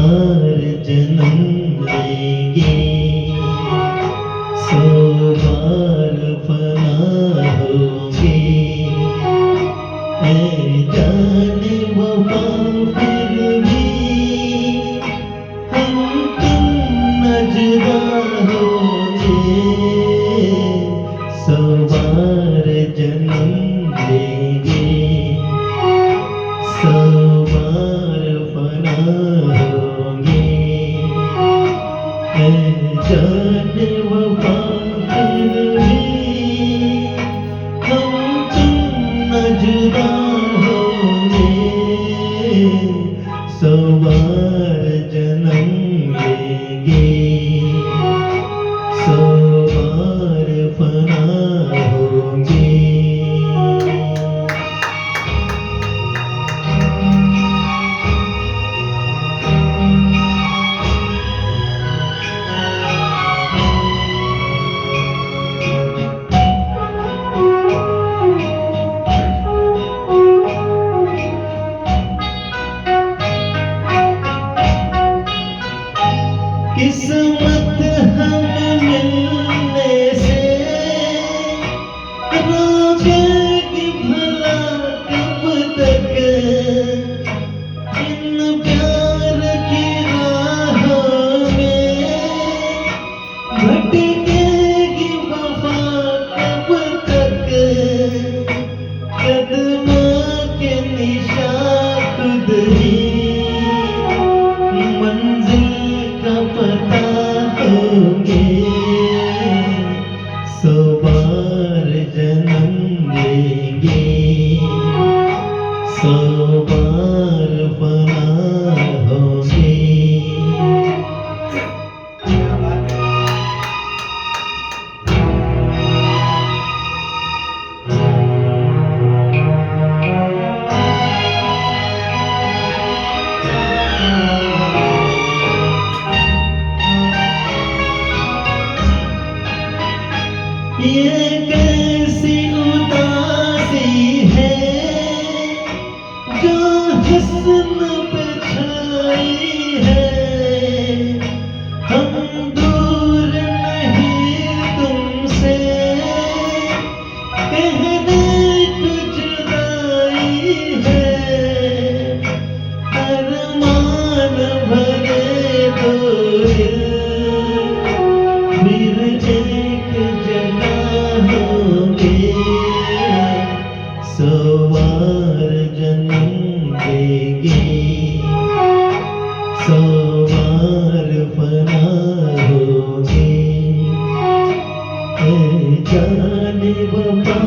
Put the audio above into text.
बार जन्म लेंगे, 100 बार फना होंगे। ऐ जाने वफा फिर भी हम तुम न जुदा होंगे, 100 बार जन्म लेंगे, 100 बार फना होंगे। ऐ जाने वफा फिर भी हम तुम न जुदा होंगे, 100 बार जन्म लेंगे, 100 बार फना होंगे। किस्मत हम मिलने से रोकेगी भला कब तक, इन प्यार की राहों में भटकेगी वफा कब तक। कदमों के निशान खुद ही मंजिल का पता होंगे, 100 बार जन्म लेंगे, 100 बार फना होंगे। ये कैसी उदासी है जो हुस्न पे छाई है, हम दूर नहीं तुमसे कहने को जुदाई है। अरमान भरे दो दिल फिर एक जगह होंगे, 100 बार जन्म लेंगे, 100 बार फना होंगे। ऐ जाने वफा